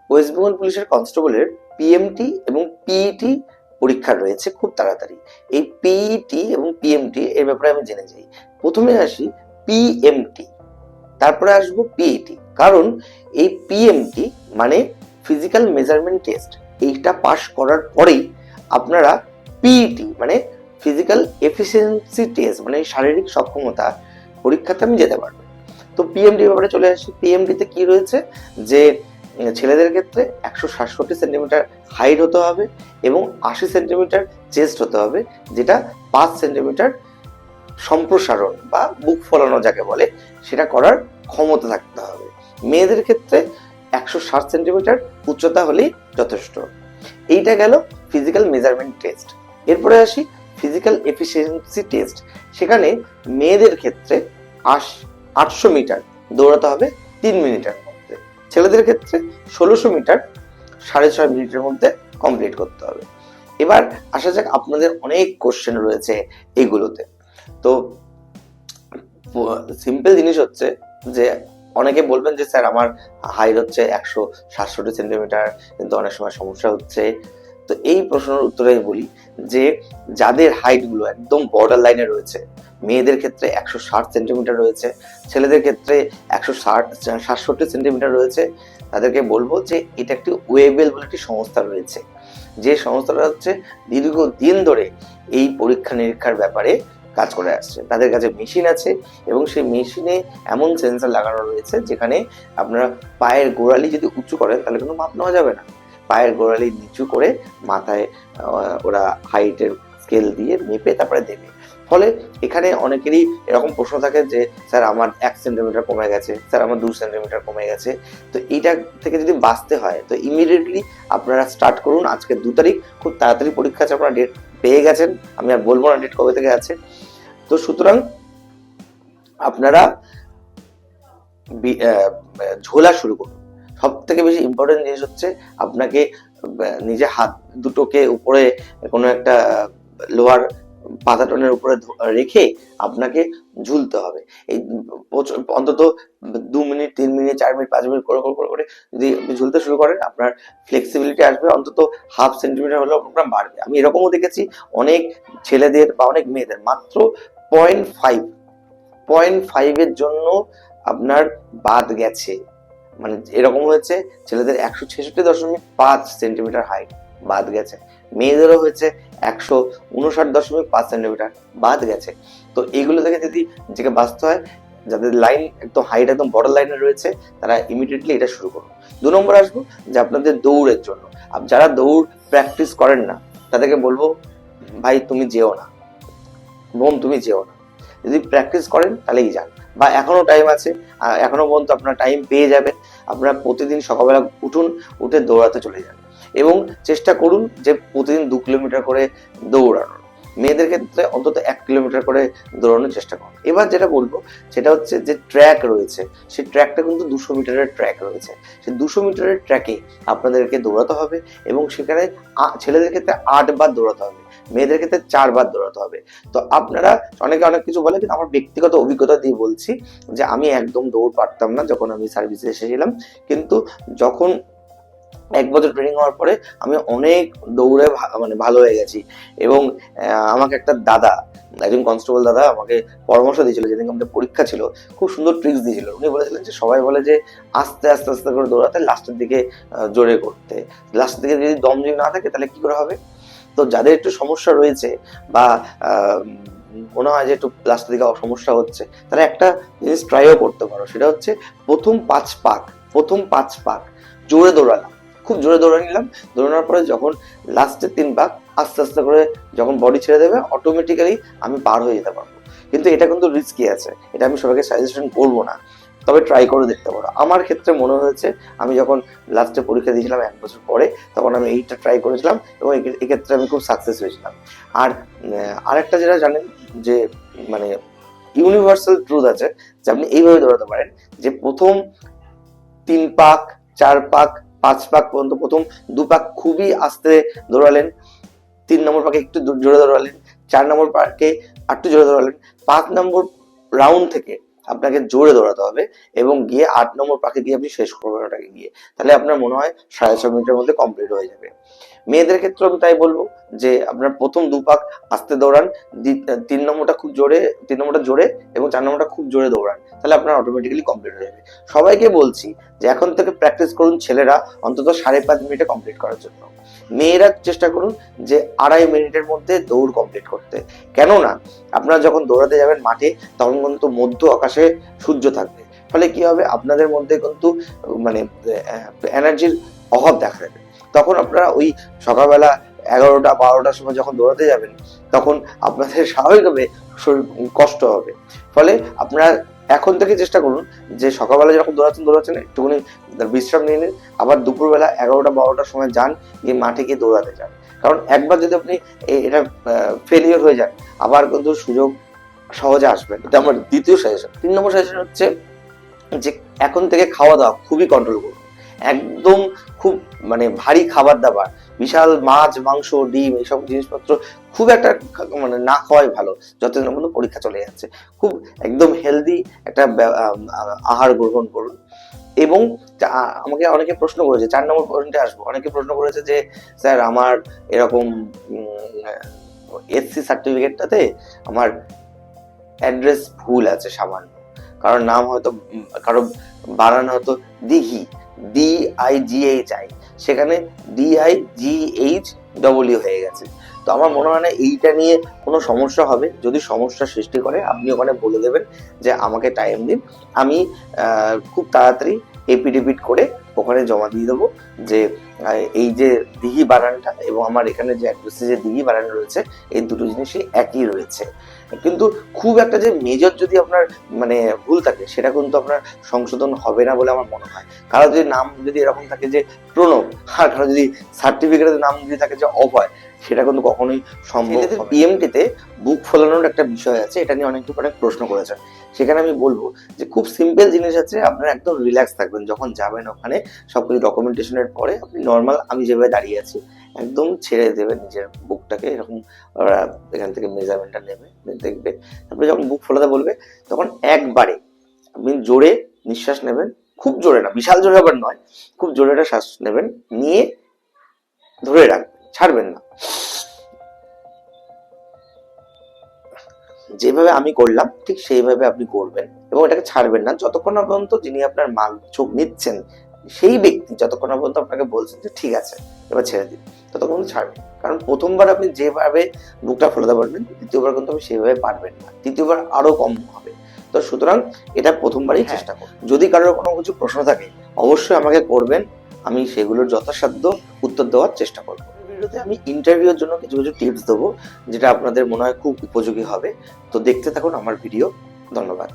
West Bengal পুলিশের কনস্টেবলের PMT এবং পিইটি পরীক্ষা রয়েছে খুব তাড়াতাড়ি। এই পিইটি এবং পিএমটি এর ব্যাপারে আমি জেনে যাই। প্রথমে আসি পিএমটি, তারপরে আসবো পিইটি। কারণ এই পিএমটি মানে ফিজিক্যাল মেজারমেন্ট টেস্ট, এইটা পাস করার পরেই আপনারা পিইটি মানে ফিজিক্যাল এফিসিয়েন্সি টেস্ট মানে শারীরিক সক্ষমতা পরীক্ষাতে আমি যেতে পারবো। তো পিএমডি ব্যাপারে চলে আসি। পিএমডিতে কি রয়েছে যে ছেলেদের ক্ষেত্রে 167 সেন্টিমিটার হাইট হতে হবে এবং 80 সেন্টিমিটার চেস্ট হতে হবে, যেটা 5 সেন্টিমিটার সম্প্রসারণ বা বুক ফলানো যাকে বলে সেটা করার ক্ষমতা থাকতে হবে। মেয়েদের ক্ষেত্রে 160 সেন্টিমিটার উচ্চতা হলেই যথেষ্ট। এইটা গেল ফিজিক্যাল মেজারমেন্ট টেস্ট। এরপরে আসি ফিজিক্যাল এফিসিয়েন্সি টেস্ট। সেখানে মেয়েদের ক্ষেত্রে 800 মিটার দৌড়াতে হবে 3 মিনিটের মধ্যে, ছেলেদের ক্ষেত্রে 1600 মিটার 6.5 মিনিটের মধ্যে কমপ্লিট করতে হবে। এবার আসা যাক, আপনাদের অনেক কোশ্চেন রয়েছে এইগুলোতে। তো সিম্পল জিনিস হচ্ছে যে অনেকে বলবেন যে স্যার আমার হাইট হচ্ছে 167 সেন্টিমিটার, কিন্তু অনেক সময় সমস্যা হচ্ছে। তো এই প্রশ্নের উত্তরে বলি যে যাদের হাইট গুলো একদম বর্ডার লাইনে রয়েছে, মেয়েদের ক্ষেত্রে 160 সেন্টিমিটার রয়েছে, ছেলেদের ক্ষেত্রে 167 সেন্টিমিটার রয়েছে, তাদেরকে বলবো যে এটা একটি ওয়েবেল বলে একটি সংস্থা রয়েছে, যে সংস্থাটা হচ্ছে দীর্ঘদিন ধরে এই পরীক্ষা নিরীক্ষার ব্যাপারে কাজ করে আসছে। তাদের কাছে মেশিন আছে এবং সেই মেশিনে এমন সেন্সর লাগানো রয়েছে যেখানে আপনারা পায়ের গোড়ালি যদি উঁচু করেন তাহলে কোনো মাপ নেওয়া যাবে না, পায়ের গোড়ালি নিচু করে মাথায় ওরা হাইটের স্কেল দিয়ে মেপে তারপরে দেবে। ফলে এখানে অনেকেরই এরকম প্রশ্ন থাকে যে স্যার আমার 1 সেন্টিমিটার কমে গেছে, স্যার আমার 2 সেন্টিমিটার কমে গেছে। তো এইটা থেকে যদি বাঁচতে হয় তো ইমিডিয়েটলি আপনারা স্টার্ট করুন। আজকে 2 তারিখ, খুব তাড়াতাড়ি পরীক্ষা আছে, আপনারা ডেট পেয়ে গেছেন, আমি আর বলবো না ডেট কবে থেকে আছে। তো সুতরাং আপনারা ঝোলা শুরু করুন। সব থেকে বেশি ইম্পর্টেন্ট জিনিস হচ্ছে আপনাকে নিজে হাত দুটোকে উপরে কোনো একটা লোহার পাতাটনের উপরে রেখে আপনাকে ঝুলতে হবে। এই অন্তত 2 মিনিট 3 মিনিট 4 মিনিট 5 মিনিট করে করে করে যদি আপনি ঝুলতে শুরু করেন, আপনার ফ্লেক্সিবিলিটি আসবে, অন্তত 1/2 সেন্টিমিটার হলেও আপনার বাড়বে। আমি এরকমও দেখেছি অনেক ছেলেদের বা অনেক মেয়েদের মাত্র 0.5 এর জন্য আপনার বাদ গেছে। মানে এরকম হয়েছে ছেলেদের 166.5 সেন্টিমিটার হাইট বাদ গেছে, মেয়েদেরও হয়েছে 159.5 সেন্টিমিটার বাদ গেছে। তো এইগুলো থেকে যদি নিজেকে বাঁচতে হয়, যাদের লাইন একদম হাইট একদম বর্ডার লাইনে রয়েছে তারা ইমিডিয়েটলি এটা শুরু করুন। 2 নম্বর আসবো যে আপনাদের দৌড়ের জন্য। যারা দৌড় প্র্যাকটিস করেন না তাদেরকে বলবো ভাই তুমি যেও না, বোন তুমি যেও না। যদি প্র্যাকটিস করেন তাহলেই যান, বা এখনো টাইম আছে, এখনো পর্যন্ত আপনার টাইম পেয়ে যাবেন। আপনারা প্রতিদিন সকালবেলা উঠুন, উঠে দৌড়াতে চলে যান এবং চেষ্টা করুন যে প্রতিদিন 2 কিলোমিটার করে দৌড়ানোর। মেয়েদের ক্ষেত্রে অন্তত 1 কিলোমিটার করে দৌড়ানোর চেষ্টা করুন। এবার যেটা বলবো সেটা হচ্ছে যে ট্র্যাক রয়েছে, সেই ট্র্যাকটা কিন্তু 200 মিটারের ট্র্যাক রয়েছে। সেই 200 মিটারের ট্র্যাকে আপনাদেরকে দৌড়াতে হবে এবং সেখানে ছেলেদের ক্ষেত্রে 8 বার দৌড়াতে হবে, মেয়েদের ক্ষেত্রে 4 বার দৌড়াতে হবে। তো আপনারা অনেকে অনেক কিছু বলে, কিন্তু আমার ব্যক্তিগত অভিজ্ঞতা দিয়ে বলছি যে আমি একদম দৌড় পারতাম না যখন আমি সার্ভিসে এসেছিলাম, কিন্তু যখন 1 বছর ট্রেনিং হওয়ার পরে আমি অনেক দৌড়ে মানে ভালো হয়ে গেছি। এবং আমাকে একটা দাদা, একজন কনস্টেবল দাদা আমাকে পরামর্শ দিয়েছিল, যেদিন আমাদের পরীক্ষা ছিল, খুব সুন্দর ট্রিক্স দিয়েছিল। উনি বলেছিলেন যে সবাই বলে যে আস্তে আস্তে আস্তে করে দৌড়াতে, লাস্টের দিকে জোরে করতে। লাস্টের দিকে যদি দম যদি না থাকে তাহলে কি করে হবে? তো যাদের একটু সমস্যা রয়েছে বা মনে হয় যে একটু লাস্টের দিকে সমস্যা হচ্ছে, তারা একটা জিনিস ট্রাইও করতে পারো। সেটা হচ্ছে প্রথম 5 পাক জোরে দৌড়ালাম, খুব জোরে দৌড়ে নিলাম, দৌড়ানোর পরে যখন লাস্টের 3 পাক আস্তে আস্তে করে যখন বডি ছেড়ে দেবে, অটোমেটিক্যালি আমি পার হয়ে যেতে পারবো। কিন্তু এটা কিন্তু রিস্কি আছে, এটা আমি সবাইকে সাজেশন করবো না, তবে ট্রাই করে দেখতে পারো। আমার ক্ষেত্রে মনে হয়েছে, আমি যখন লাস্টে পরীক্ষা দিয়েছিলাম 1 বছর পরে, তখন আমি এইটা ট্রাই করেছিলাম এবং এক্ষেত্রে আমি খুব সাকসেস হয়েছিলাম। আর আরেকটা যেটা জানেন যে মানে ইউনিভার্সাল ট্রুথ আছে যে আপনি এইভাবে দৌড়াতে পারেন যে প্রথম 3 পাক 4 পাক 5 পাক পর্যন্ত, প্রথম 2 পাক খুবই আস্তে দৌড়ালেন, 3 নম্বর পাকে একটু জোরে দৌড়ালেন, 4 নম্বর পাকে একটু জোরে দৌড়ালেন, 5 নম্বর রাউন্ড থেকে আপনাকে জোরে দৌড়াতে হবে এবং গিয়ে 8 নম্বর পাকে গিয়ে আপনি শেষ করবেন ওটাকে গিয়ে, তাহলে আপনার মনে হয় 6.5 মিনিটের মধ্যে কমপ্লিট হয়ে যাবে। মেয়েদের ক্ষেত্রে আমি তাই বলবো যে আপনার প্রথম 2 পাক আস্তে দৌড়ান, 3 নম্বরটা খুব জোরে, 3 নম্বরটা জোরে এবং 4 নম্বরটা খুব জোরে দৌড়ান, তাহলে আপনার অটোমেটিক্যালি কমপ্লিট হয়ে যাবে। সবাইকে বলছি যে এখন থেকে প্র্যাকটিস করুন ছেলেরা অন্তত 5.5 মিনিটে কমপ্লিট করার জন্য, মেয়েরা চেষ্টা করুন যে 2.5 মিনিটের মধ্যে দৌড় কমপ্লিট করতে। কেননা আপনারা যখন দৌড়াতে যাবেন মাঠে তখন কিন্তু মধ্য আকাশে সূর্য থাকবে, ফলে কি হবে আপনাদের মধ্যে কিন্তু মানে এনার্জির অভাব দেখা যাবে। তখন আপনারা ওই সকালবেলা 11টা-12টার সময় যখন দৌড়াতে যাবেন তখন আপনাদের স্বাভাবিকভাবে শরীর কষ্ট হবে। ফলে আপনারা এখন থেকে চেষ্টা করুন যে সকালবেলা যখন দৌড়াচ্ছেন একটুখানি বিশ্রাম নিয়ে নিন, আবার দুপুরবেলা 11টা-12টার সময় যান, গিয়ে মাঠে গিয়ে দৌড়াতে যান। কারণ একবার যদি আপনি এটা ফেলিওর হয়ে যান আবার কিন্তু সুযোগ সহজে আসবে। এটা আমার দ্বিতীয় সাজেশন। 3 নম্বর সাজেশন হচ্ছে যে এখন থেকে খাওয়া দাওয়া খুবই কন্ট্রোল করুন, একদম খুব মানে ভারী খাবার দাবার, বিশাল মাছ মাংস ডিম এইসব জিনিসপত্র খুব একটা মানে না খাওয়াই ভালো, যতদিন পর্যন্ত পরীক্ষা চলে যাচ্ছে। খুব একদম হেলদি একটা আহার গ্রহণ করুন। এবং আমাকে অনেকে প্রশ্ন করেছে, 4 নম্বর পয়েন্টে আসবো, অনেকে প্রশ্ন করেছে যে স্যার আমার এরকম এসসি সার্টিফিকেটটাতে আমার অ্যাড্রেস ভুল আছে সামান্য, কারোর নাম হয়তো কারো বানানো হয়তো দিঘি DIGHI, সেখানে DIGHW হয়ে গেছে। তো আমার মনে হয় না এইটা নিয়ে কোনো সমস্যা হবে। যদি সমস্যা সৃষ্টি করে আপনি ওখানে বলে দেবেন যে আমাকে টাইম দিন, আমি খুব তাড়াতাড়ি এপিডেভিট করে ওখানে জমা দিয়ে দেবো যে এই যে দিঘি বানানটা এবং আমার এখানে যে অ্যাড্রেসে যে দিঘি বানানো রয়েছে এই দুটো জিনিসই একই রয়েছে। কিন্তু খুব একটা যে মেজর যদি আপনার মানে ভুল থাকে সেটা কিন্তু আপনার সংশোধন হবে না বলে আমার মনে হয়। কারো যদি নাম যদি এরকম থাকে যে প্রণব, আর কারো যদি সার্টিফিকেটের নাম যদি থাকে যে অভয়, সেটা কিন্তু কখনোই সম্ভব হবে না। পিএমটিতে বুক ফলানোর একটা বিষয় আছে, এটা নিয়ে অনেক প্রশ্ন করেছেন। সেখানে আমি বলবো যে খুব সিম্পল জিনিস আছে, আপনারা একদম রিল্যাক্স থাকবেন যখন যাবেন ওখানে। সবকিছু ডকুমেন্টেশনের পরে আপনি নর্মাল আমি যেভাবে দাঁড়িয়ে আছি একদম ছেড়ে দেবেন নিজের বুকটাকে, এরকম ওরা এখান থেকে মেজারমেন্টটা নেবে, দেখবে। তারপরে যখন বুক ফোলাতে বলবে তখন একবারে আপনি জোরে নিঃশ্বাস নেবেন, খুব জোরে না, বিশাল জোরে আবার নয়, খুব জোরে একটা শ্বাস নেবেন, নিয়ে ধরে রাখবেন, ছাড়বেন না। যেভাবে আমি করলাম ঠিক সেইভাবে আপনি করবেন এবং এটাকে ছাড়বেন না যতক্ষণ না পর্যন্ত যিনি আপনার মাল চোখ নিচ্ছেন সেই ব্যক্তি যতক্ষণ না পর্যন্ত আপনাকে বলছেন যে ঠিক আছে এবার ছেড়ে দিন, ততক্ষণ ছাড়বেন। কারণ প্রথমবার আপনি যেভাবে বুকটা ফোলাতে পারবেন দ্বিতীয়বার কিন্তু আপনি সেভাবে পারবেন না, তৃতীয়বার আরো কম হবে। তো সুতরাং এটা প্রথমবারই চেষ্টা করুন। যদি কারোর কোনো কিছু প্রশ্ন থাকে অবশ্যই আমাকে করবেন, আমি সেগুলোর যথাসাধ্য উত্তর দেওয়ার চেষ্টা করবো। ভিডিওতে আমি ইন্টারভিউর জন্য কিছু কিছু টিপস দেবো যেটা আপনাদের মনে হয় খুব উপযোগী হবে। তো দেখতে থাকুন আমার ভিডিও। ধন্যবাদ।